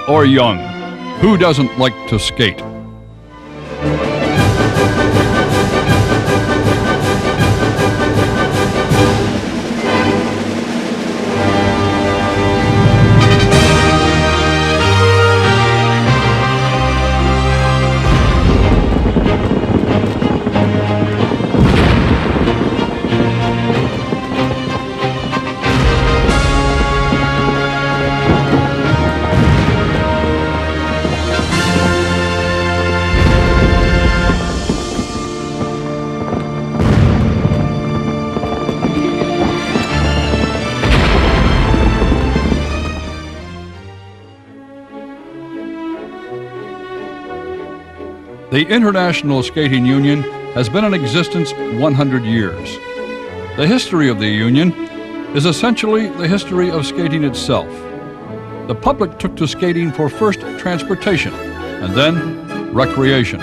or young, who doesn't like to skate? The International Skating Union has been in existence 100 years. The history of the union is essentially the history of skating itself. The public took to skating for first transportation and then recreation.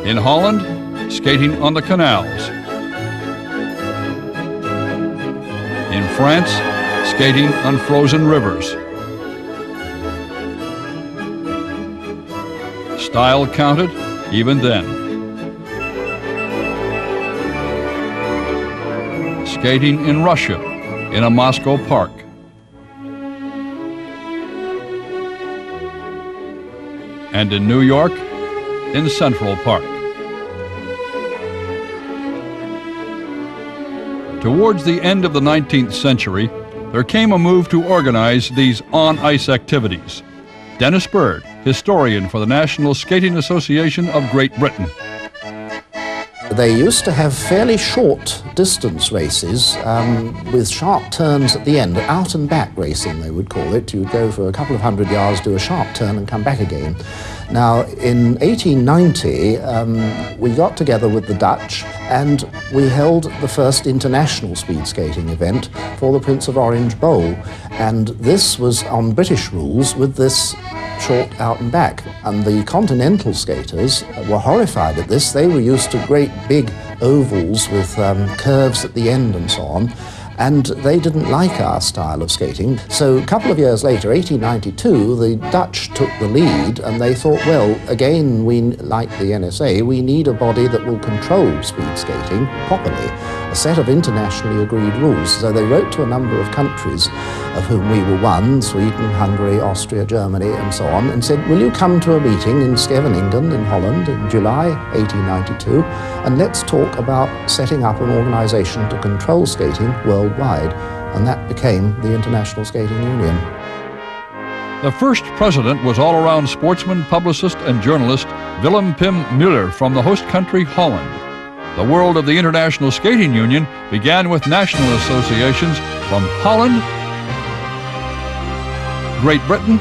In Holland, skating on the canals. In France, skating on frozen rivers. Style counted even then. Skating in Russia, in a Moscow park. And in New York, in Central Park. Towards the end of the 19th century, there came a move to organize these on-ice activities. Dennis Bird, historian for the National Skating Association of Great Britain. They used to have fairly short distance races with sharp turns at the end, out and back racing they would call it. You'd go for a couple of 100 yards, do a sharp turn and come back again. Now in 1890 we got together with the Dutch and we held the first international speed skating event for the Prince of Orange Bowl, and this was on British rules with this short out and back, and the continental skaters were horrified at this. They were used to great big ovals with curves at the end and so on, and they didn't like our style of skating. So a couple of years later, 1892, the Dutch took the lead and they thought, well, again, we, like the NSA, we need a body that will control speed skating properly, a set of internationally agreed rules. So they wrote to a number of countries, of whom we were one, Sweden, Hungary, Austria, Germany, and so on, and said, will you come to a meeting in Scheveningen in Holland in July 1892, and let's talk about setting up an organization to control skating worldwide. And that became the International Skating Union. The first president was all-around sportsman, publicist, and journalist Willem Pim Muller from the host country Holland. The world of the International Skating Union began with national associations from Holland, Great Britain,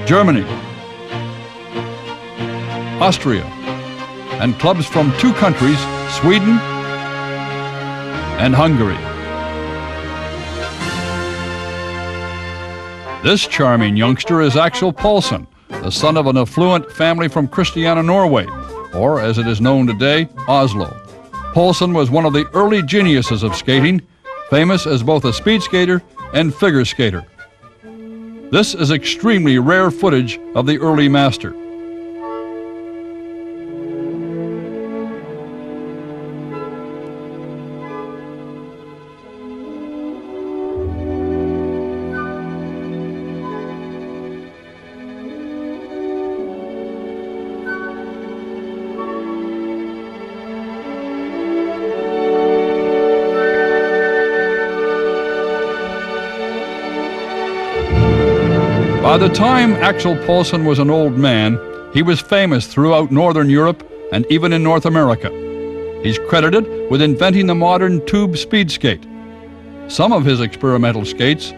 Germany, Austria, and clubs from two countries, Sweden and Hungary. This charming youngster is Axel Paulsen, the son of an affluent family from Christiania, Norway, or as it is known today, Oslo. Paulsen was one of the early geniuses of skating, famous as both a speed skater and figure skater. This is extremely rare footage of the early master. By the time Axel Paulsen was an old man, he was famous throughout Northern Europe and even in North America. He's credited with inventing the modern tube speed skate. Some of his experimental skates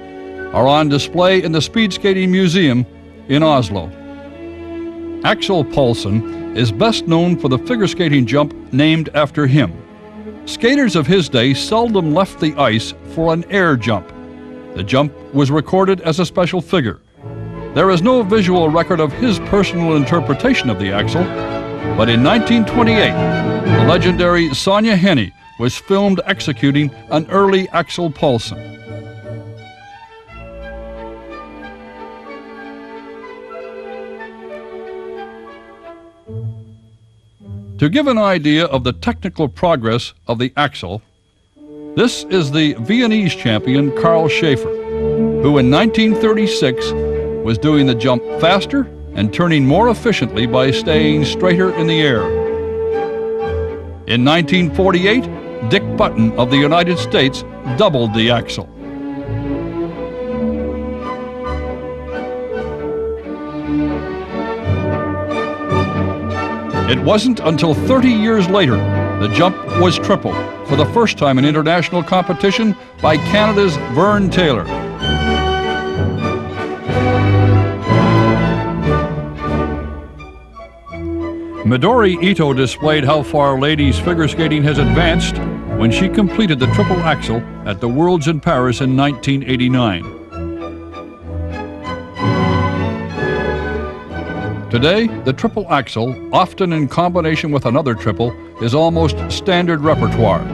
are on display in the Speed Skating Museum in Oslo. Axel Paulsen is best known for the figure skating jump named after him. Skaters of his day seldom left the ice for an air jump. The jump was recorded as a special figure. There is no visual record of his personal interpretation of the Axel, but in 1928, the legendary Sonja Henie was filmed executing an early Axel Paulsen. To give an idea of the technical progress of the axel, this is the Viennese champion Karl Schaefer, who in 1936 was doing the jump faster and turning more efficiently by staying straighter in the air. In 1948, Dick Button of the United States doubled the axel. It wasn't until 30 years later the jump was tripled for the first time in international competition by Canada's Vern Taylor. Midori Ito displayed how far ladies figure skating has advanced when she completed the triple axel at the Worlds in Paris in 1989. Today, the triple axel, often in combination with another triple, is almost standard repertoire.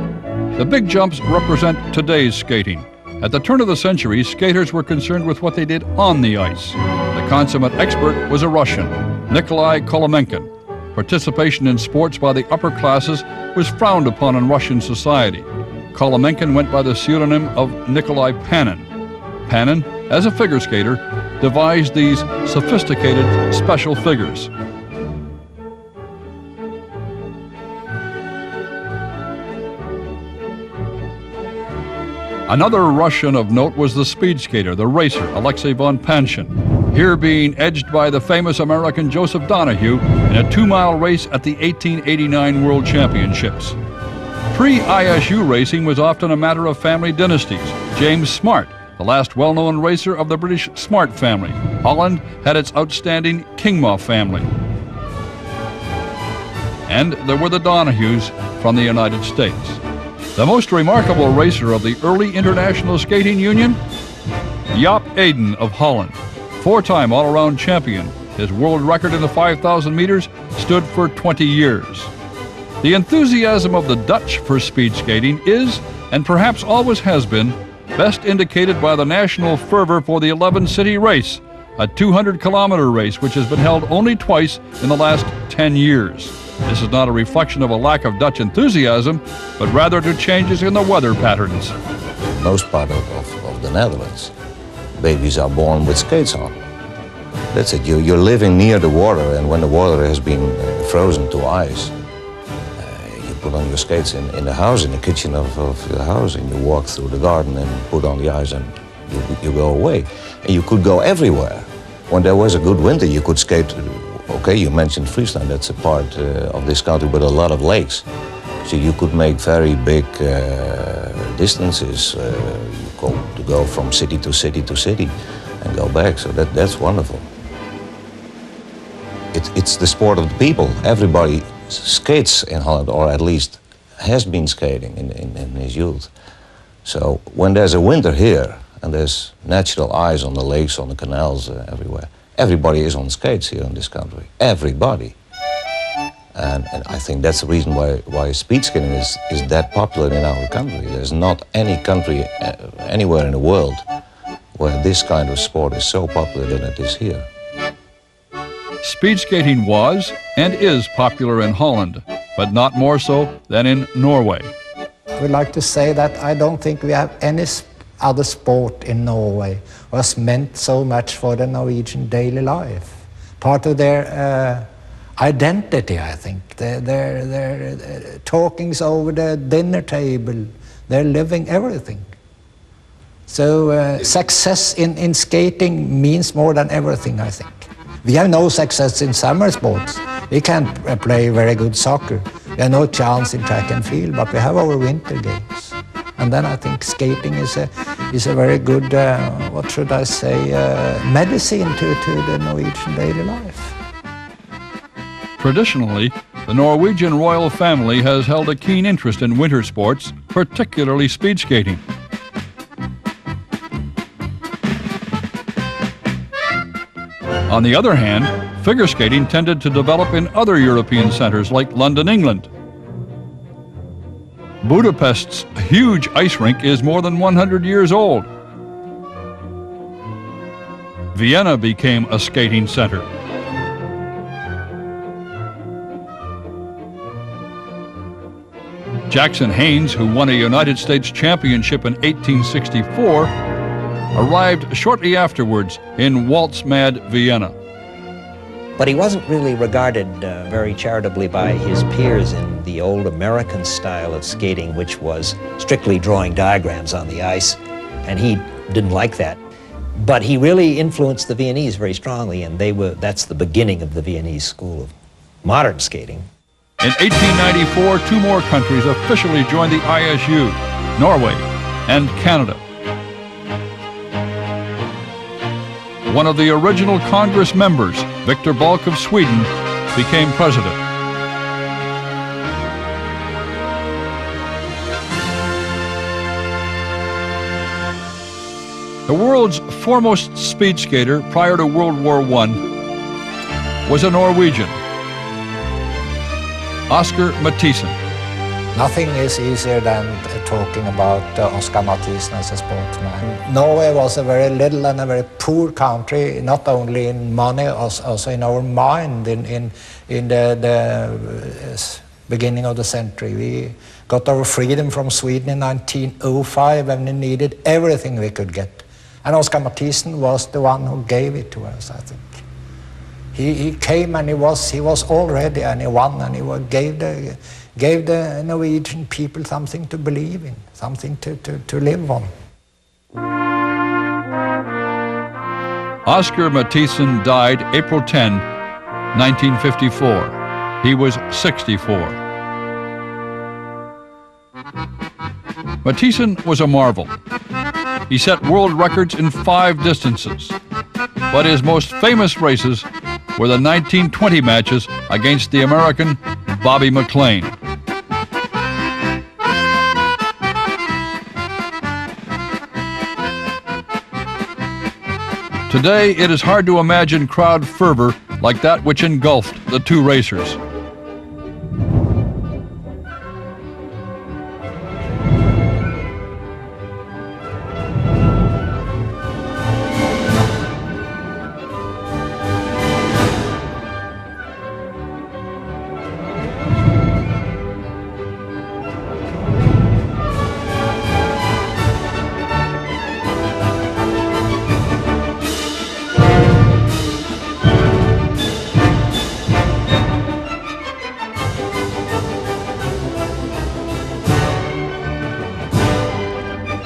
The big jumps represent today's skating. At the turn of the century, skaters were concerned with what they did on the ice. The consummate expert was a Russian, Nikolai Kolomenkin. Participation in sports by the upper classes was frowned upon in Russian society. Kolomenkin went by the pseudonym of Nikolai Panin. Panin, as a figure skater, devised these sophisticated special figures. Another Russian of note was the speed skater, the racer, Alexei von Panshin, here being edged by the famous American Joseph Donahue in a 2-mile race at the 1889 World Championships. Pre-ISU racing was often a matter of family dynasties. James Smart, the last well-known racer of the British Smart family. Holland had its outstanding Kingma family. And there were the Donahues from the United States. The most remarkable racer of the early International Skating Union, Jaap Eden of Holland, 4-time all-around champion. His world record in the 5,000 meters stood for 20 years. The enthusiasm of the Dutch for speed skating is, and perhaps always has been, best indicated by the national fervor for the 11-city race, a 200-kilometer race which has been held only twice in the last 10 years. This is not a reflection of a lack of Dutch enthusiasm, but rather to changes in the weather patterns. Most part of the Netherlands, babies are born with skates on. That's it. You're living near the water, and when the water has been frozen to ice, you put on your skates in the house, in the kitchen of your house, and you walk through the garden and put on the ice, and you go away. And you could go everywhere. When there was a good winter, you could skate. Okay, you mentioned Friesland, that's a part of this country with a lot of lakes. So you could make very big distances. You go from city to city to city and go back, so that's wonderful. It's the sport of the people. Everybody skates in Holland, or at least has been skating in his youth. So when there's a winter here, and there's natural ice on the lakes, on the canals, everywhere, everybody is on skates here in this country. Everybody. And I think that's the reason why speed skating is that popular in our country. There's not any country anywhere in the world where this kind of sport is so popular than it is here. Speed skating was and is popular in Holland, but not more so than in Norway. I would like to say that I don't think we have any other sport in Norway was meant so much for the Norwegian daily life. Part of their identity, I think. Their talkings over the dinner table, they're living everything. So success in skating means more than everything, I think. We have no success in summer sports. We can't play very good soccer. We have no chance in track and field, but we have our winter games. And then I think skating is a very good, what should I say, medicine to the Norwegian daily life. Traditionally, the Norwegian royal family has held a keen interest in winter sports, particularly speed skating. On the other hand, figure skating tended to develop in other European centers like London, England. Budapest's huge ice rink is more than 100 years old. Vienna became a skating center. Jackson Haynes, who won a United States championship in 1864, arrived shortly afterwards in waltz-mad Vienna. But he wasn't really regarded very charitably by his peers in the old American style of skating, which was strictly drawing diagrams on the ice, and he didn't like that. But he really influenced the Viennese very strongly, and that's the beginning of the Viennese school of modern skating. In 1894, two more countries officially joined the ISU, Norway and Canada. One of the original Congress members, Victor Balk of Sweden, became president. The world's foremost speed skater prior to World War I was a Norwegian, Oscar Mathisen. Nothing is easier than talking about Oscar Mathisen as a sportsman. Norway was a very little and a very poor country, not only in money, also in our mind. In the beginning of the century, we got our freedom from Sweden in 1905, and we needed everything we could get. And Oscar Mathisen was the one who gave it to us, I think. He came and he was all ready, and he won, and he gave the Norwegian people something to believe in, something to live on. Oscar Mathisen died April 10, 1954. He was 64. Mathisen was a marvel. He set world records in 5 distances, but his most famous races were the 1920 matches against the American Bobby McLean. Today, it is hard to imagine crowd fervor like that which engulfed the two racers.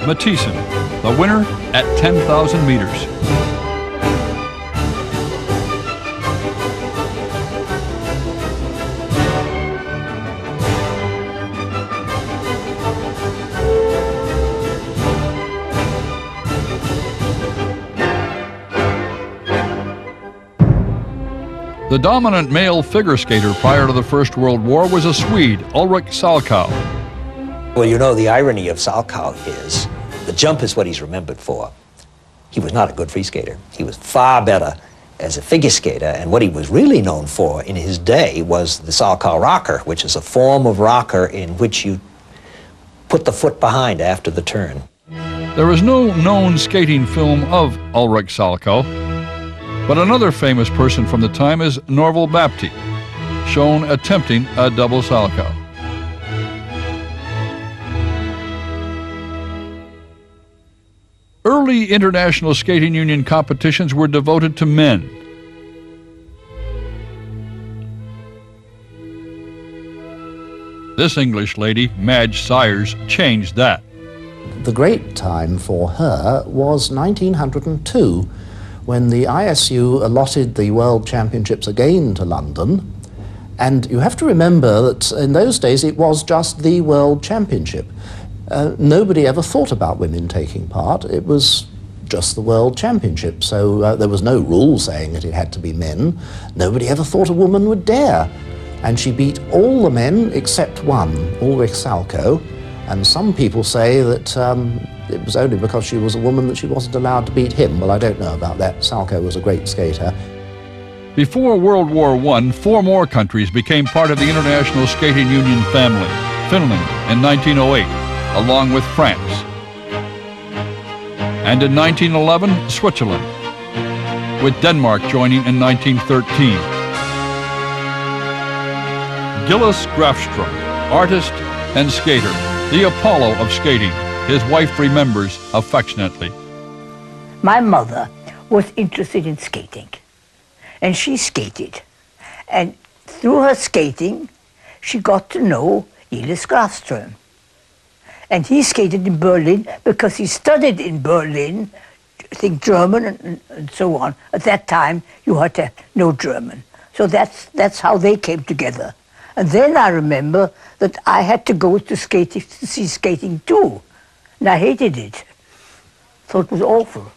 Mathisen, the winner at 10,000 meters. The dominant male figure skater prior to the First World War was a Swede, Ulrich Salchow. Well, you know, the irony of Salchow is the jump is what he's remembered for. He was not a good free skater. He was far better as a figure skater, and what he was really known for in his day was the Salchow rocker, which is a form of rocker in which you put the foot behind after the turn. There is no known skating film of Ulrich Salchow, but another famous person from the time is Norval Bapti, shown attempting a double Salchow. Early International Skating Union competitions were devoted to men. This English lady, Madge Sayers, changed that. The great time for her was 1902, when the ISU allotted the World Championships again to London. And you have to remember that in those days it was just the World Championship. Nobody ever thought about women taking part. It was just the World Championship, so there was no rule saying that it had to be men. Nobody ever thought a woman would dare. And she beat all the men except one, Ulrich Salchow, and some people say that it was only because she was a woman that she wasn't allowed to beat him. Well, I don't know about that. Salchow was a great skater. Before World War I, 4 more countries became part of the International Skating Union family. Finland in 1908, along with France. And in 1911, Switzerland, with Denmark joining in 1913. Gillis Grafstrom, artist, and skater, the Apollo of skating. His wife remembers affectionately. My mother was interested in skating, and she skated. And through her skating, she got to know Grafstrom. And he skated in Berlin because he studied in Berlin, I think German and so on. At that time, you had to know German. So that's how they came together. And then I remember that I had to go to see skating too. And I hated it. Thought it was awful.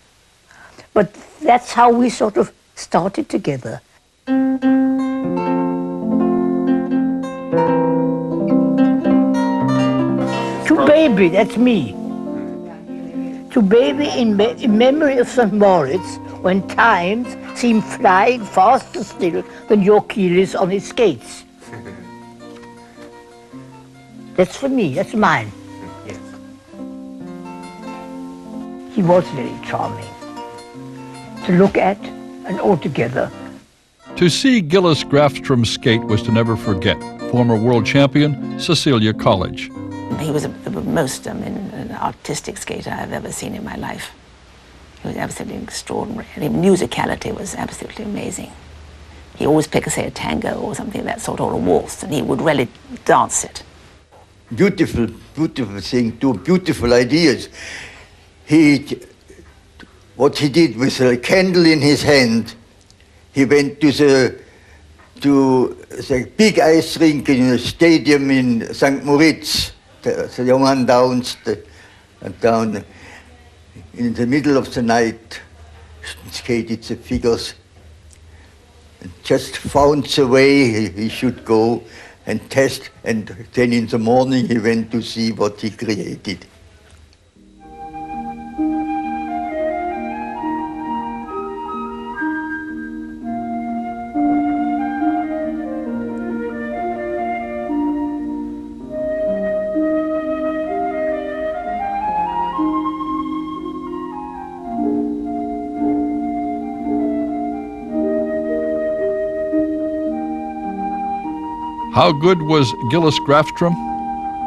But that's how we sort of started together. To baby, that's me. To baby in memory of St. Moritz, when times seem flying faster still than your Achilles on his skates. That's for me, that's mine. Yes. He was very charming to look at and altogether. To see Gillis Grafstrom skate was to never forget. Former world champion Cecilia College. He was the most an artistic skater I've ever seen in my life. He was absolutely extraordinary. And his musicality was absolutely amazing. He always picked, say, a tango or something of that sort, or a waltz, and he would really dance it. Beautiful, beautiful thing, two beautiful ideas. What he did with a candle in his hand, he went to the big ice rink in a stadium in St. Moritz, the young Downs, down in the middle of the night, skated the figures, and just found the way he should go and test, and then in the morning he went to see what he created. How good was Gillis Grafstrom?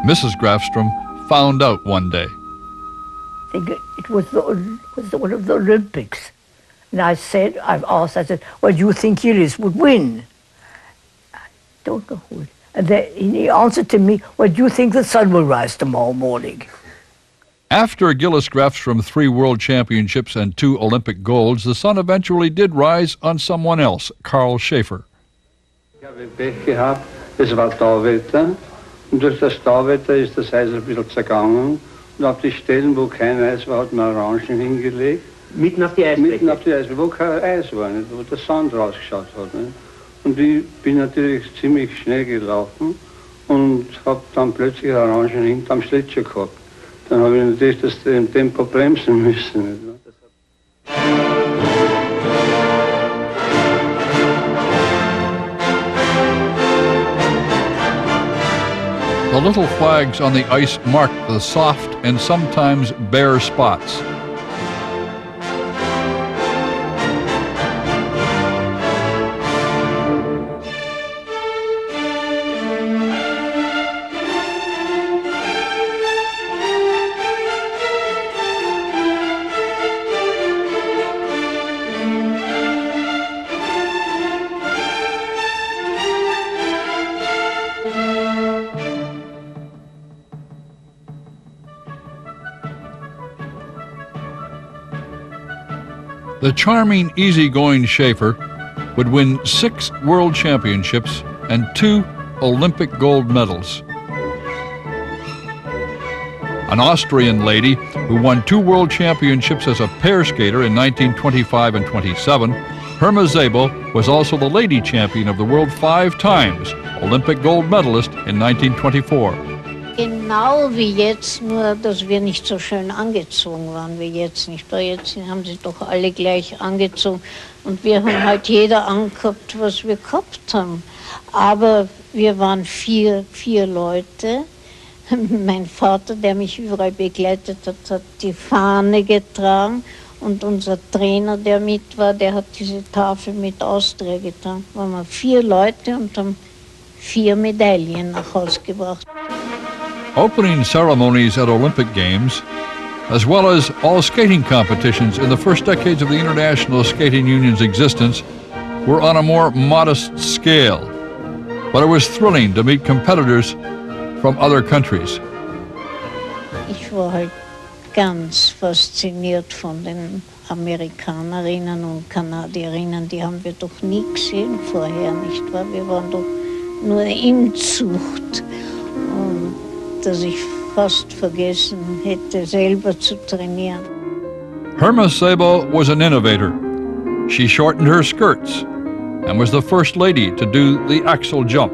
Mrs. Grafstrom found out one day. I think it was one of the Olympics. And I said, I said, well, do you think Gillis would win? I don't know who. And he answered to me, well, do you think the sun will rise tomorrow morning? After Gillis Grafstrom 3 world championships and 2 Olympic golds, the sun eventually did rise on someone else, Carl Schaefer. Ich habe Pech gehabt, es war Tauwetter und durch das Tauwetter ist das Eis ein bisschen zergangen und auf die Stellen, wo kein Eis war, hat man Orangen hingelegt. Mitten auf die Eisfläche? Mitten auf die Eisfläche, wo kein Eis war, nicht, wo der Sand rausgeschaut hat. Nicht. Und ich bin natürlich ziemlich schnell gelaufen und habe dann plötzlich Orangen hinterm Schlittschuh gehabt. Dann habe ich natürlich das Tempo bremsen müssen. Nicht. The little flags on the ice mark the soft and sometimes bare spots. The charming, easygoing Schaefer would win 6 world championships and 2 Olympic gold medals. An Austrian lady who won 2 world championships as a pair skater in 1925 and 27, Herma Zabel was also the lady champion of the world 5 times, Olympic gold medalist in 1924. Genau wie jetzt, nur dass wir nicht so schön angezogen waren wie jetzt nicht. Jetzt haben sie doch alle gleich angezogen und wir haben halt jeder angehabt, was wir gehabt haben. Aber wir waren vier Leute. Mein Vater, der mich überall begleitet hat, hat die Fahne getragen und unser Trainer, der mit war, der hat diese Tafel mit Austria getragen. Da waren wir 4 Leute und haben 4 Medaillen nach Hause gebracht. Opening ceremonies at Olympic Games, as well as all skating competitions in the first decades of the International Skating Union's existence, were on a more modest scale. But it was thrilling to meet competitors from other countries. Ich war halt ganz fasziniert von den Amerikanerinnen und Kanadierinnen, die haben wir doch nie gesehen vorher, nicht wahr? Wir waren doch nur in Zucht, und dass ich fast vergessen hätte, selber zu trainieren. Herma Sabo was an innovator. She shortened her skirts and was the first lady to do the axel jump.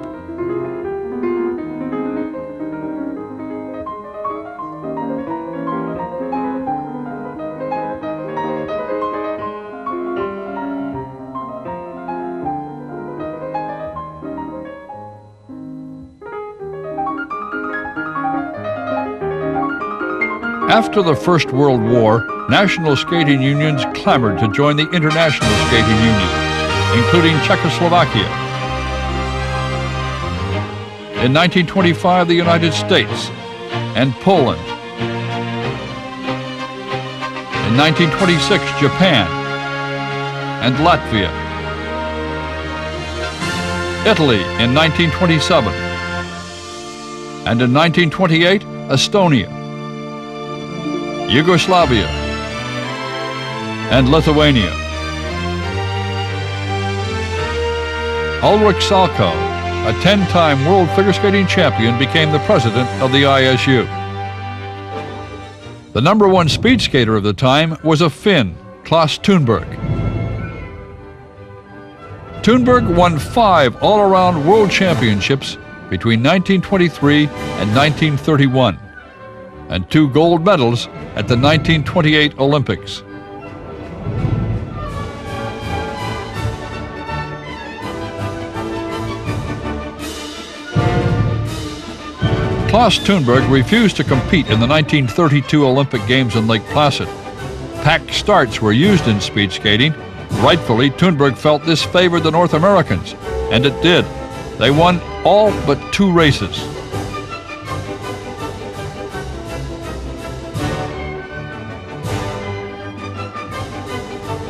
After the First World War, national skating unions clamored to join the International Skating Union, including Czechoslovakia. In 1925, the United States and Poland. In 1926, Japan and Latvia. Italy in 1927. And in 1928, Estonia, Yugoslavia, and Lithuania. Ulrich Salko, a 10-time world figure skating champion, became the president of the ISU. The number one speed skater of the time was a Finn, Klas Thunberg. Thunberg won 5 all-around world championships between 1923 and 1931, and 2 gold medals at the 1928 Olympics. Klas Thunberg refused to compete in the 1932 Olympic Games in Lake Placid. Packed starts were used in speed skating. Rightfully, Thunberg felt this favored the North Americans, and it did. They won all but 2 races.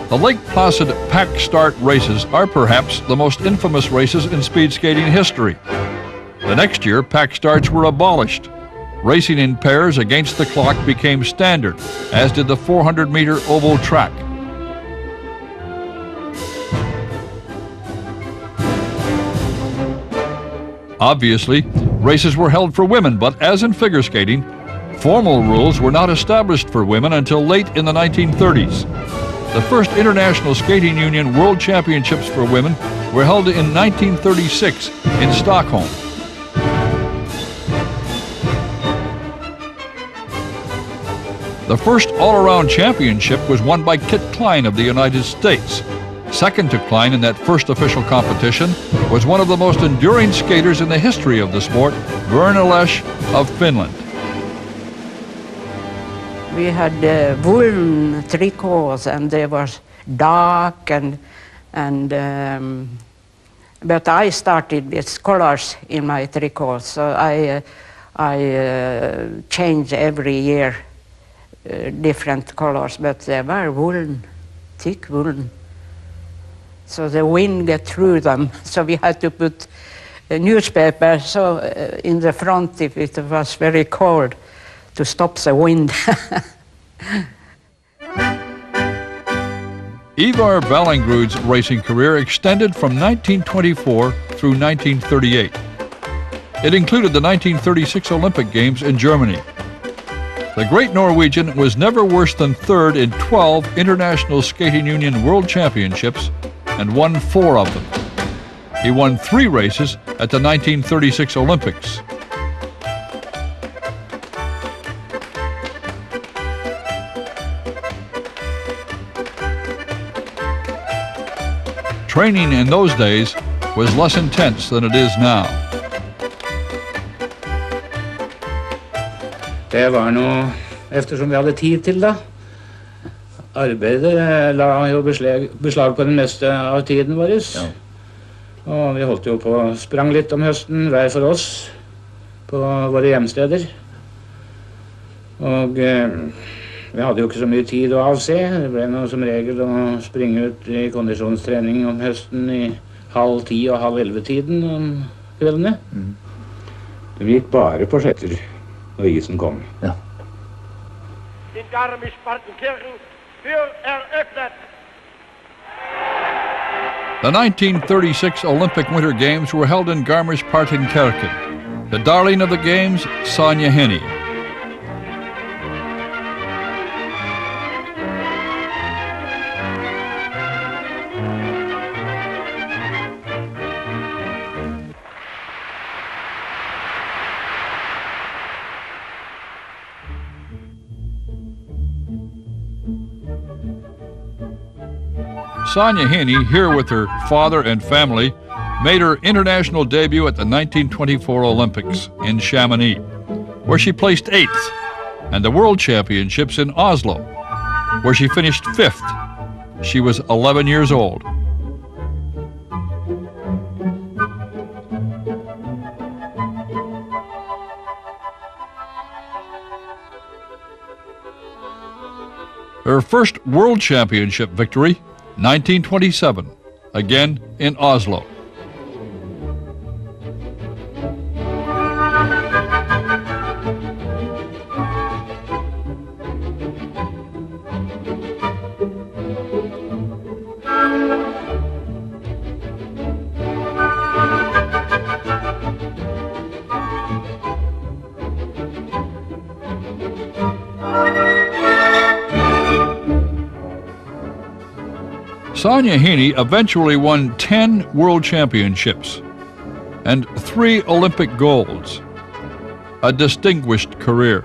The Lake Placid pack start races are perhaps the most infamous races in speed skating history. The next year, pack starts were abolished. Racing in pairs against the clock became standard, as did the 400-meter oval track. Obviously, races were held for women, but as in figure skating, formal rules were not established for women until late in the 1930s. The first International Skating Union World Championships for women were held in 1936 in Stockholm. The first all-around championship was won by Kit Klein of the United States. Second to Klein in that first official competition was one of the most enduring skaters in the history of the sport, Verna Lesch of Finland. We had woolen tricots, and they were dark, but I started with colors in my tricots, so I changed every year different colors, but they were woolen, thick woolen. So the wind get through them, so we had to put a newspaper in the front if it was very cold, to stop the wind. Ivar Ballingrud's racing career extended from 1924 through 1938. It included the 1936 Olympic Games in Germany. The great Norwegian was never worse than third in 12 International Skating Union World Championships and won 4 of them. He won 3 races at the 1936 Olympics. Training in those days was less intense than it is now. Det var noe, eftersom vi hadde tid til det. Arbeidet la jo beslag på den meste av tiden vår. Ja. Og vi holdt jo på, sprang litt om høsten, hver for oss. på våre hjemsteder. Og vi hadde jo ikke så mye tid å avse. Det ble noe som regel å springe ut i kondisjonstrening om høsten i 9:30 og 10:30-tiden om kveldene. De gikk bare på skjetter når isen kom. Ja. Den Garmisch-Partenkirchen für eröffnet. The 1936 Olympic Winter Games were held in Garmisch-Partenkirchen. The darling of the games, Sonja Henie. Sonja Henie, here with her father and family, made her international debut at the 1924 Olympics in Chamonix, where she placed 8th, and the World Championships in Oslo, where she finished 5th. She was 11 years old. Her first World Championship victory, 1927, again in Oslo. Sonja Henie eventually won 10 World Championships and 3 Olympic golds. A distinguished career.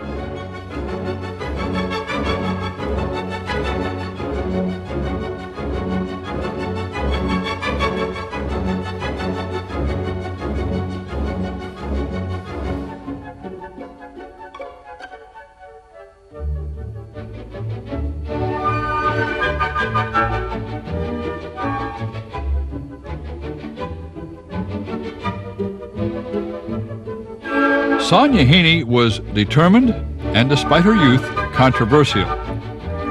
Sonja Henie was determined and, despite her youth, controversial.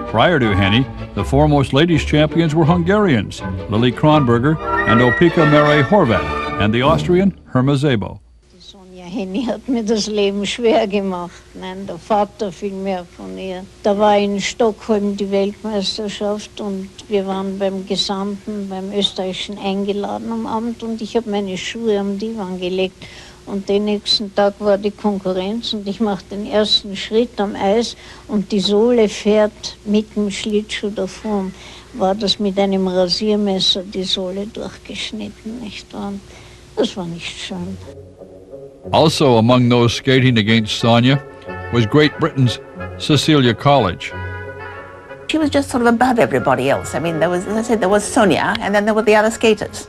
Prior to Henie, the foremost ladies champions were Hungarians, Lili Kronberger and Opika Mere Horvath, and the Austrian Herma Szabo. Sonja Henie hat mir das Leben schwer gemacht. Nein, der Vater viel mehr von ihr. Da war in Stockholm die Weltmeisterschaft und wir waren beim Gesandten, beim Österreichischen eingeladen am Abend und ich habe meine Schuhe am Divan gelegt. Und den nächsten Tag war die Konkurrenz und ich mache den ersten Schritt am Eis und die Sohle fährt mit dem Schlittschuh davor. War das mit einem Rasiermesser die Sohle durchgeschnitten, nicht wahr? Das war nicht schön. Also among those skating against Sonja was Great Britain's Cecilia College. She was just sort of above everybody else. I mean, there was, as I said, there was Sonja and then there were the other skaters.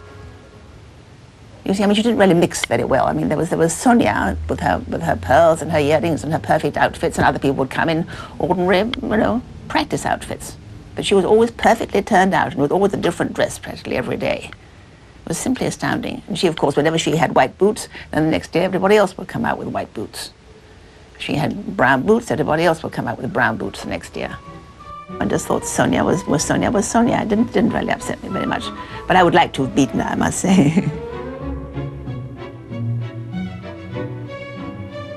You see, I mean, she didn't really mix very well. I mean, there was Sonja with her pearls and her earrings and her perfect outfits, and other people would come in ordinary, practice outfits. But she was always perfectly turned out and with always a different dress practically every day. It was simply astounding. And she, of course, whenever she had white boots, then the next day everybody else would come out with white boots. She had brown boots, everybody else would come out with brown boots the next year. I just thought Sonja was Sonja. It didn't really upset me very much. But I would like to have beaten her, I must say.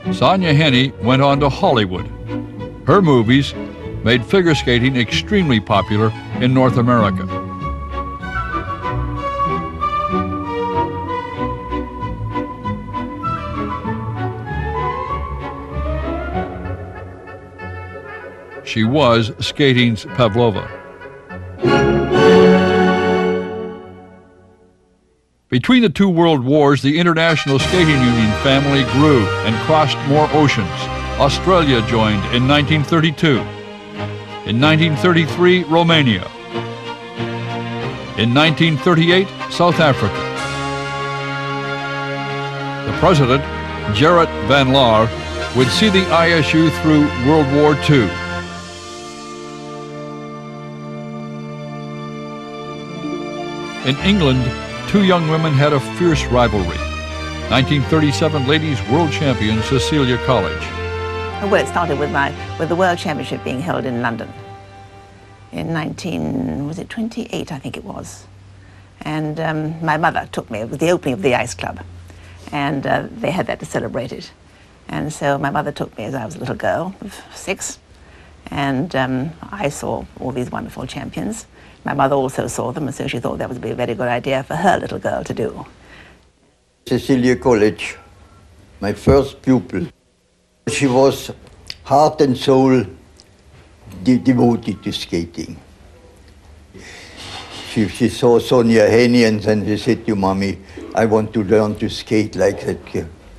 Sonja Henie went on to Hollywood. Her movies made figure skating extremely popular in North America. She was skating's Pavlova. Between the two world wars, the International Skating Union family grew and crossed more oceans. Australia joined in 1932. In 1933, Romania. In 1938, South Africa. The president, Gerrit van Laar, would see the ISU through World War II. In England, two young women had a fierce rivalry. 1937 ladies world champion Cecilia College. Well, it started with the World Championship being held in London in 1928, I think it was. And my mother took me. It was the opening of the ice club, and they had that to celebrate it. And so my mother took me as I was a little girl of 6, and I saw all these wonderful champions. My mother also saw them, and so she thought that would be a very good idea for her little girl to do. Cecilia College, my first pupil. She was heart and soul devoted to skating. She saw Sonja Henie, and then she said to Mommy, I want to learn to skate like that,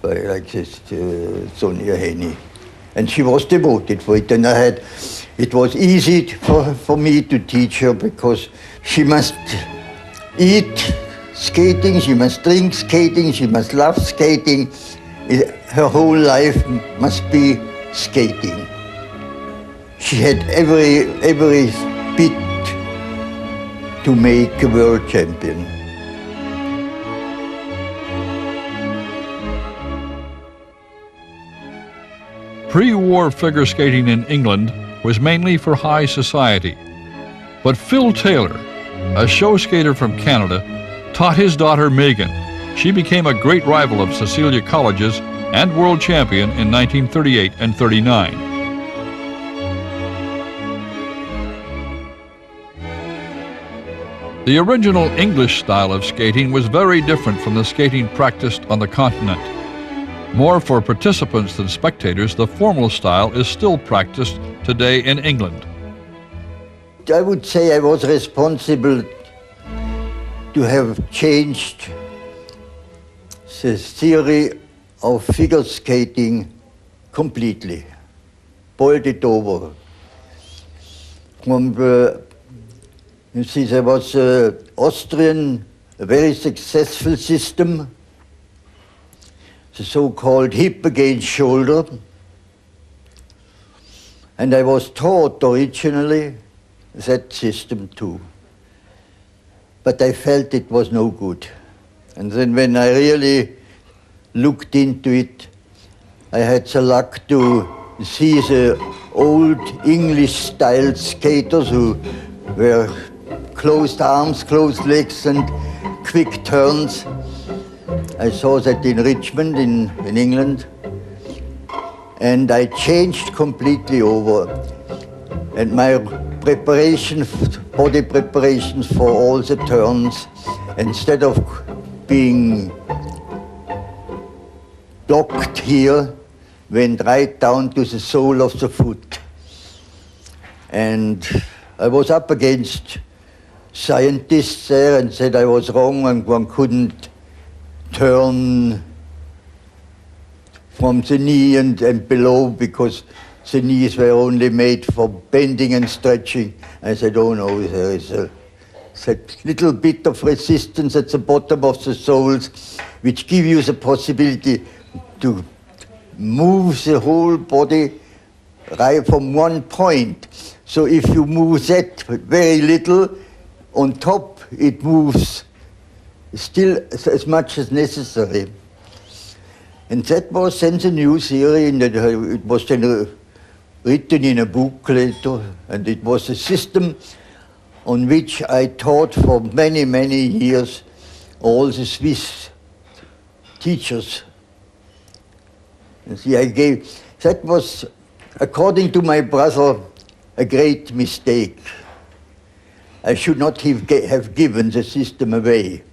Sonja Henie. And she was devoted for it, and it was easy for me to teach her, because she must eat skating, she must drink skating, she must love skating. Her whole life must be skating. She had every bit to make a world champion. Pre-war figure skating in England was mainly for high society. But Phil Taylor, a show skater from Canada, taught his daughter Megan. She became a great rival of Cecilia College's and world champion in 1938 and 39. The original English style of skating was very different from the skating practiced on the continent. More for participants than spectators, the formal style is still practiced today in England. I would say I was responsible to have changed the theory of figure skating completely, boiled it over. You see, there was an Austrian, a very successful system, the so-called hip against shoulder. And I was taught originally that system too. But I felt it was no good. And then when I really looked into it, I had the luck to see the old English-style skaters who were closed arms, closed legs, and quick turns. I saw that in Richmond, in England, and I changed completely over. And my body preparations for all the turns, instead of being blocked here, went right down to the sole of the foot. And I was up against scientists there and said I was wrong and one couldn't turn from the knee and below because the knees were only made for bending and stretching. I said, oh no, there is that little bit of resistance at the bottom of the soles which give you the possibility to move the whole body right from one point. So if you move that very little, on top it moves still as much as necessary. And that was then the new theory, and it was then written in a book later, and it was a system on which I taught for many, many years all the Swiss teachers. And see, that was, according to my brother, a great mistake. I should not have given the system away.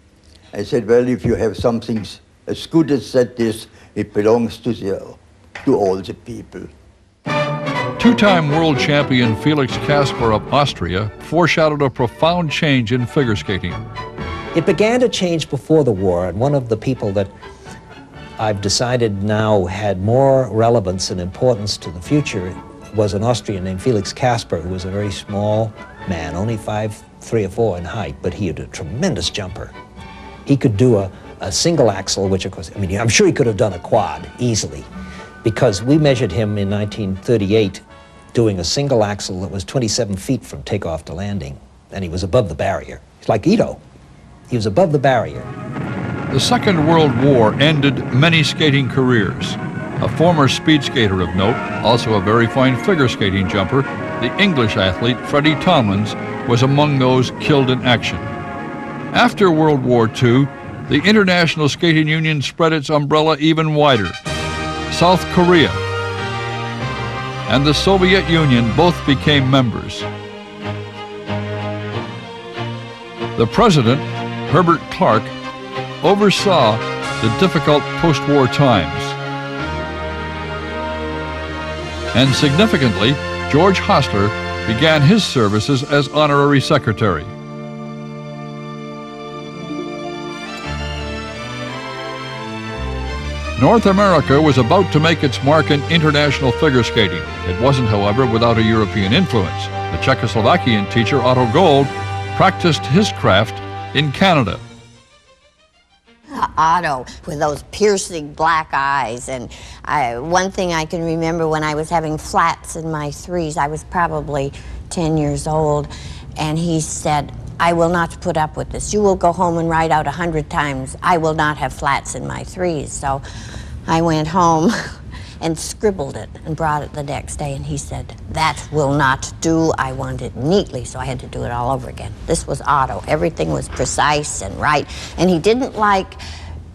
I said, well, if you have something as good as that is, it belongs to all the people. Two-time world champion Felix Kasper of Austria foreshadowed a profound change in figure skating. It began to change before the war, and one of the people that I've decided now had more relevance and importance to the future was an Austrian named Felix Kasper, who was a very small man, only 5'3" or 4" in height, but he had a tremendous jumper. He could do a single axle, which of course, I mean, I'm sure he could have done a quad easily, because we measured him in 1938 doing a single axle that was 27 feet from takeoff to landing, and he was above the barrier. He's like Ito. He was above the barrier. The Second World War ended many skating careers. A former speed skater of note, also a very fine figure skating jumper, the English athlete Freddie Tomlins was among those killed in action. After World War II, the International Skating Union spread its umbrella even wider. South Korea and the Soviet Union both became members. The president, Herbert Clark, oversaw the difficult post-war times. And significantly, George Hostler began his services as honorary secretary. North America was about to make its mark in international figure skating. It wasn't, however, without a European influence. The Czechoslovakian teacher Otto Gold practiced his craft in Canada. Otto with those piercing black eyes, and one thing I can remember when I was having flats in my threes, I was probably 10 years old, and he said, "I will not put up with this. You will go home and write out 100 times. I will not have flats in my threes." So I went home and scribbled it and brought it the next day, and he said, "That will not do. I want it neatly." So I had to do it all over again. This was Otto. Everything was precise and right, and he didn't like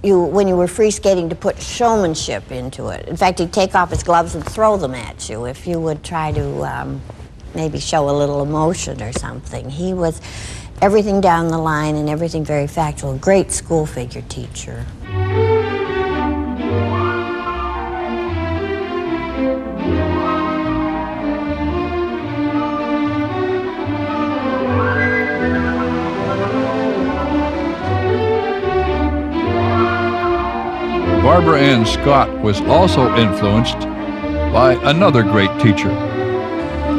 you, when you were free skating, to put showmanship into it. In fact, he'd take off his gloves and throw them at you if you would try to maybe show a little emotion or something. He was everything down the line and everything very factual. Great school figure teacher. Barbara Ann Scott was also influenced by another great teacher.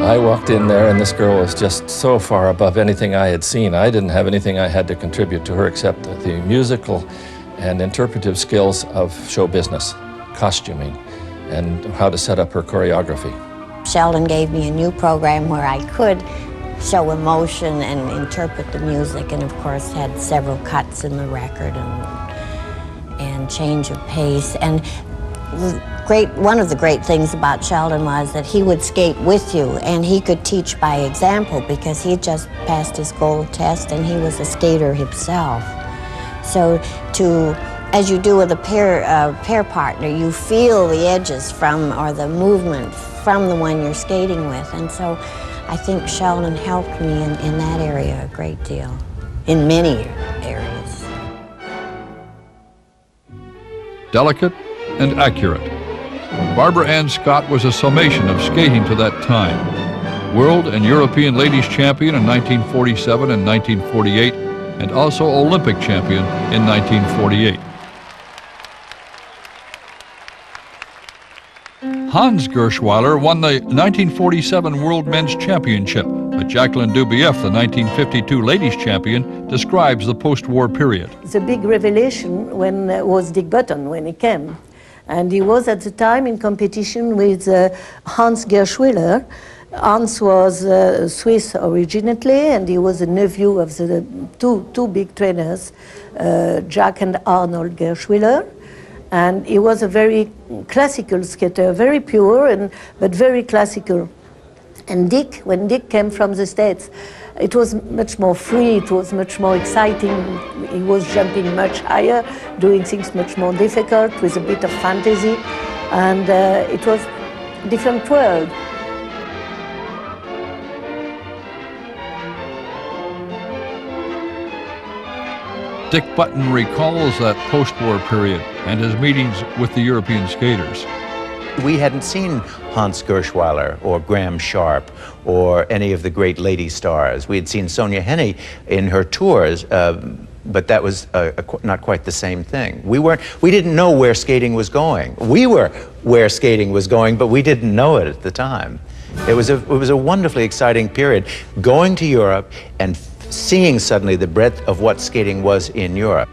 I walked in there and this girl was just so far above anything I had seen. I didn't have anything I had to contribute to her except the musical and interpretive skills of show business, costuming, and how to set up her choreography. Sheldon gave me a new program where I could show emotion and interpret the music, and of course had several cuts in the record and change of pace. And one of the great things about Sheldon was that he would skate with you, and he could teach by example because he just passed his gold test and he was a skater himself. So as you do with a pair partner, you feel the edges or the movement from the one you're skating with. And so I think Sheldon helped me in that area a great deal, in many areas. Delicate and accurate. Barbara Ann Scott was a summation of skating to that time. World and European ladies champion in 1947 and 1948, and also Olympic champion in 1948. Hans Gerschwiler won the 1947 World Men's Championship, but Jacqueline Dubief, the 1952 ladies champion, describes the post-war period. The big revelation was Dick Button when he came. And he was at the time in competition with Hans Gerschwiler. Hans was Swiss originally, and he was a nephew of the two big trainers, Jack and Arnold Gerschwiler. And he was a very classical skater, very pure, but very classical. And when Dick came from the States, it was much more free, it was much more exciting. He was jumping much higher, doing things much more difficult with a bit of fantasy. And it was a different world. Dick Button recalls that post-war period and his meetings with the European skaters. We hadn't seen Hans Gerschwiler or Graham Sharp or any of the great lady stars. We had seen Sonja Henie in her tours, but that was not quite the same thing. We didn't know where skating was going. We were where skating was going, but we didn't know it at the time. It was a wonderfully exciting period, going to Europe and seeing suddenly the breadth of what skating was in Europe.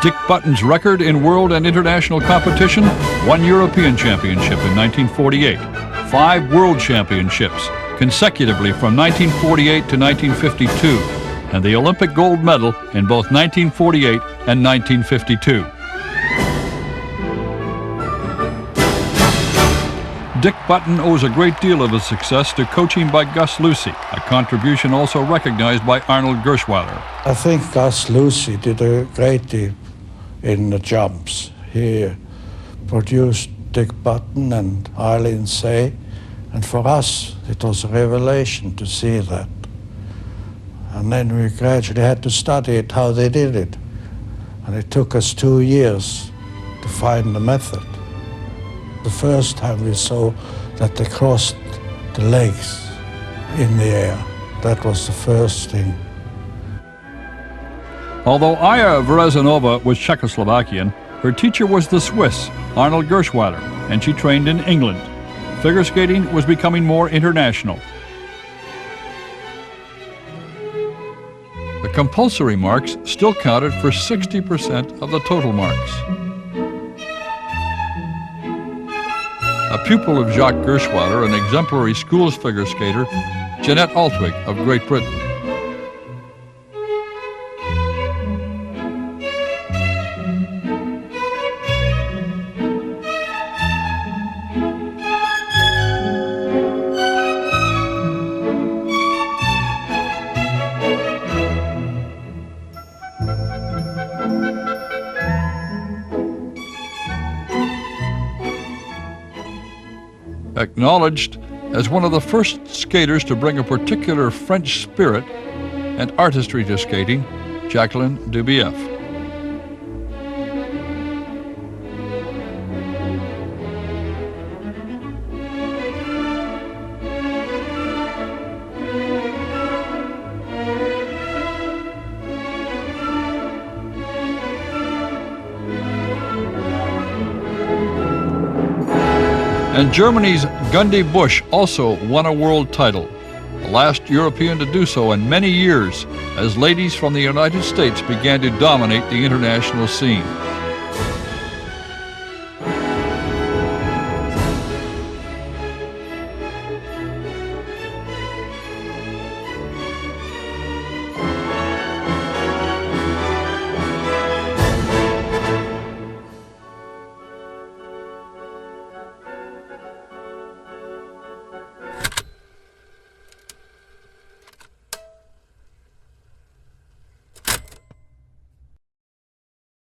Dick Button's record in world and international competition: 1 European Championship in 1948, 5 World Championships consecutively from 1948 to 1952, and the Olympic gold medal in both 1948 and 1952. Dick Button owes a great deal of his success to coaching by Gus Lucy, a contribution also recognized by Arnold Gershweiler. I think Gus Lucy did a great deal in the jumps. He produced Dick Button and Eileen Say, and for us it was a revelation to see that. And then we gradually had to study it, how they did it. And it took us 2 years to find the method. The first time we saw that they crossed the legs in the air. That was the first thing. Although Aya Verezanova was Czechoslovakian, her teacher was the Swiss, Arnold Gershweiler, and she trained in England. Figure skating was becoming more international. The compulsory marks still counted for 60% of the total marks. A pupil of Jacques Gershweiler, an exemplary schools figure skater, Jeanette Altwig of Great Britain. Acknowledged as one of the first skaters to bring a particular French spirit and artistry to skating, Jacqueline Dubief. And Germany's Gundi Busch also won a world title, the last European to do so in many years, as ladies from the United States began to dominate the international scene.